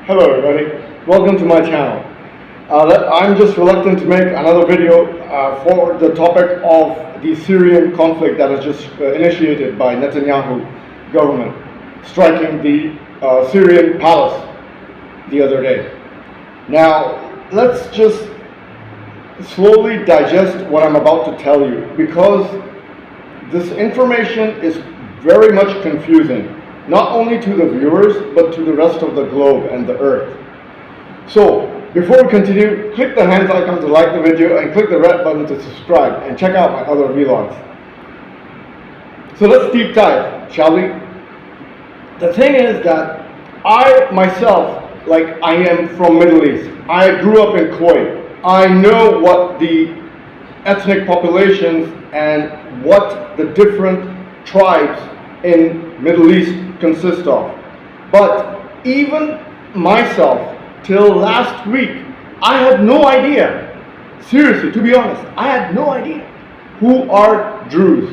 Hello everybody, welcome to my channel. I'm just reluctant to make another video for the topic of the Syrian conflict that was just initiated by Netanyahu government, striking the Syrian palace the other day. Now, let's just slowly digest what I'm about to tell you, because this information is very much confusing, not only to the viewers, but to the rest of the globe and the earth. So, before we continue, click the hands icon to like the video and click the red button to subscribe and check out my other vlogs. So let's deep dive, shall we? The thing is that I myself, I am from Middle East. I grew up in Kuwait. I know what the ethnic populations and what the different tribes in Middle East consist of. But even myself, till last week, I had no idea, seriously, to be honest, I had no idea who are Druze.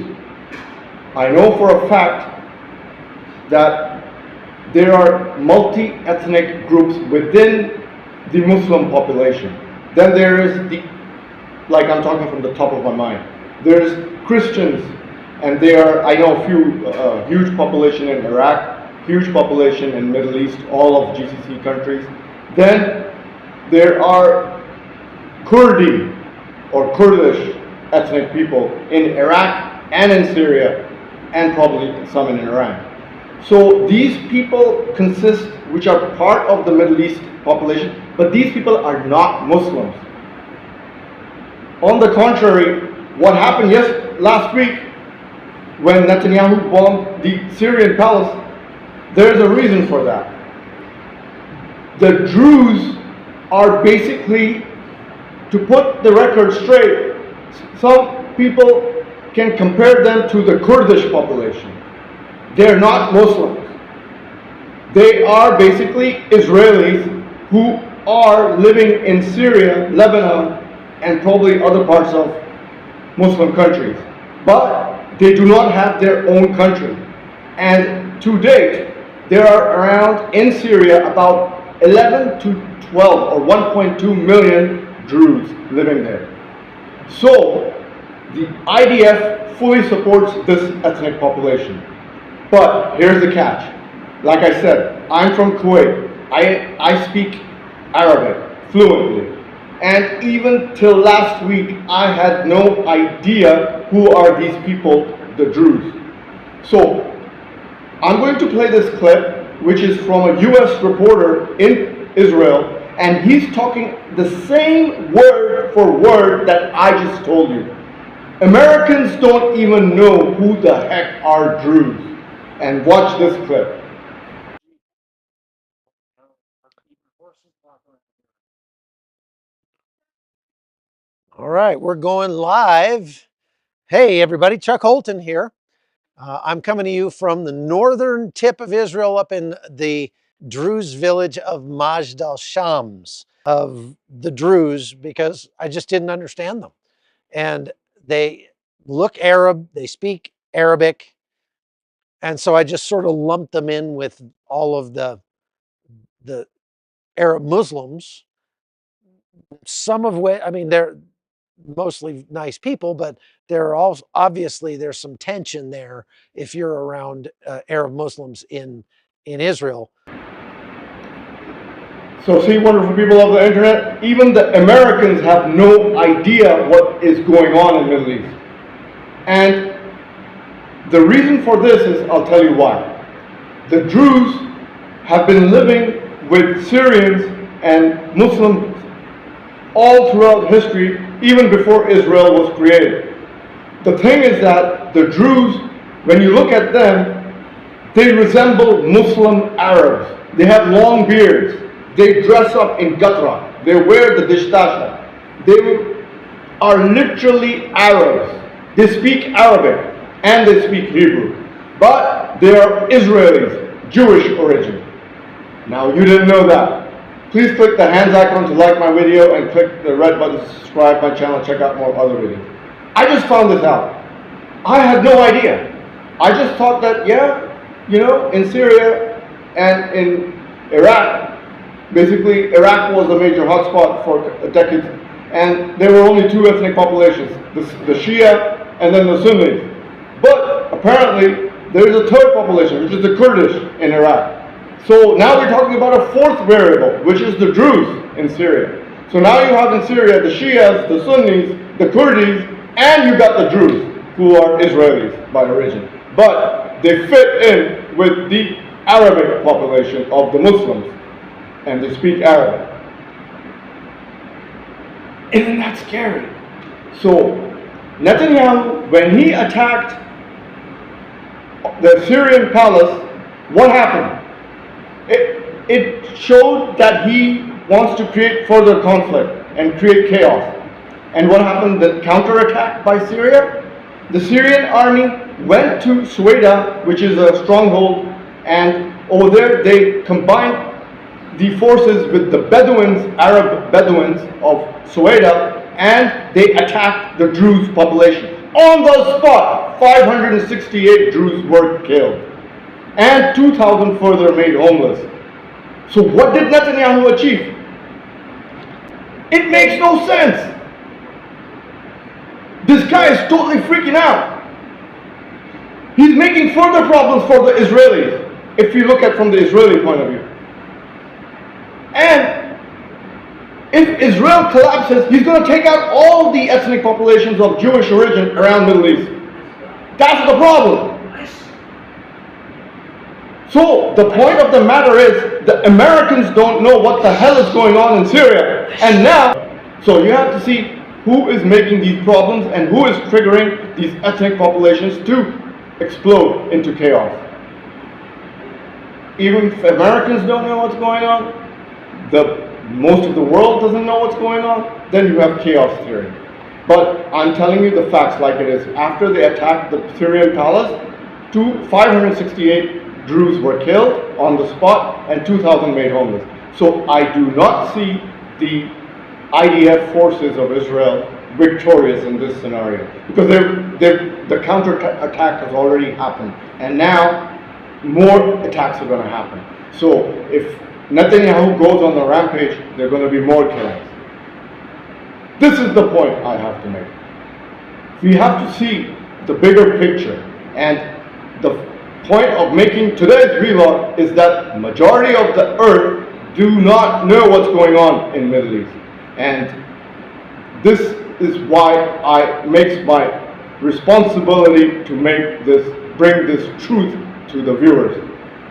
I know for a fact that there are multi-ethnic groups within the Muslim population. Then there is I'm talking from the top of my mind, there's Christians, and there are, I know a few, huge population in Iraq, huge population in Middle East, all of GCC countries. Then there are Kurdi or Kurdish ethnic people in Iraq and in Syria, and probably some in Iran. So these people consist, which are part of the Middle East population, but these people are not Muslims. On the contrary, what happened last week when Netanyahu bombed the Syrian palace, there's a reason for that. The Druze are basically, to put the record straight, some people can compare them to the Kurdish population. They're not Muslims. They are basically Israelis who are living in Syria, Lebanon, and probably other parts of Muslim countries. But they do not have their own country. And to date, there are around, in Syria, about 11 to 12 or 1.2 million Druze living there. So, the IDF fully supports this ethnic population. But here's the catch. Like I said, I'm from Kuwait. I speak Arabic fluently. And even till last week, I had no idea who are these people, the Druze. So, I'm going to play this clip, which is from a US reporter in Israel, and he's talking the same word for word that I just told you. Americans don't even know who the heck are Druze. And watch this clip. All right, we're going live. Hey everybody, Chuck Holton here. I'm coming to you from the northern tip of Israel, up in the Druze village of Majd al-Shams, of the Druze, because I just didn't understand them. And they look Arab, they speak Arabic, and so I just sort of lumped them in with all of the Arab Muslims, some of which, I mean, they're mostly nice people, but there are also, obviously there's some tension there if you're around Arab Muslims in Israel. So see, wonderful people of the internet, even the Americans have no idea what is going on in the Middle East. And the reason for this is, I'll tell you why. The Druze have been living with Syrians and Muslims all throughout history, even before Israel was created. The thing is that the Druze, when you look at them, they resemble Muslim Arabs. They have long beards. They dress up in gatra. They wear the dishtasha. They are literally Arabs. They speak Arabic and they speak Hebrew. But they are Israelis, Jewish origin. Now you didn't know that. Please click the hands icon to like my video and click the red button to subscribe my channel and check out more other videos. I just found this out. I had no idea. I just thought that, in Syria and in Iraq, Basically, Iraq was a major hotspot for decades, and there were only two ethnic populations, the Shia and then the Sunnis. But apparently, there is a third population, which is the Kurdish in Iraq. So now we're talking about a fourth variable, which is the Druze in Syria. So now you have in Syria the Shias, the Sunnis, the Kurdis, and you got the Druze, who are Israelis by origin. But they fit in with the Arabic population of the Muslims, and they speak Arabic. Isn't that scary? So Netanyahu, when he attacked the Syrian palace, what happened? It showed that he wants to create further conflict and create chaos. And what happened? The counterattack by Syria? The Syrian army went to Sueda, which is a stronghold, and over there they combined the forces with the Bedouins, Arab Bedouins of Sueda, and they attacked the Druze population. On the spot, 568 Druze were killed, and 2,000 further made homeless. So what did Netanyahu achieve? It makes no sense. This guy is totally freaking out. He's making further problems for the Israelis, if you look at from the Israeli point of view. And if Israel collapses, he's going to take out all the ethnic populations of Jewish origin around the Middle East. That's the problem. So the point of the matter is, the Americans don't know what the hell is going on in Syria. And now, so you have to see who is making these problems and who is triggering these ethnic populations to explode into chaos. Even if Americans don't know what's going on, most of the world doesn't know what's going on, then you have chaos theory. But I'm telling you the facts like it is. After they attacked the Syrian palace, 568 Druze were killed on the spot and 2,000 made homeless. So I do not see the IDF forces of Israel victorious in this scenario, because the counter-attack has already happened, and now more attacks are going to happen. So if Netanyahu goes on the rampage, there are going to be more killings. This is the point I have to make. We have to see the bigger picture, and the point of making today's vlog is that majority of the earth do not know what's going on in Middle East, and this is why I makes my responsibility to bring this truth to the viewers.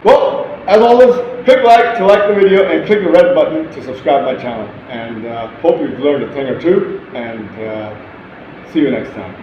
Well, as always, click like to like the video and click the red button to subscribe my channel, and hope you've learned a thing or two, and see you next time.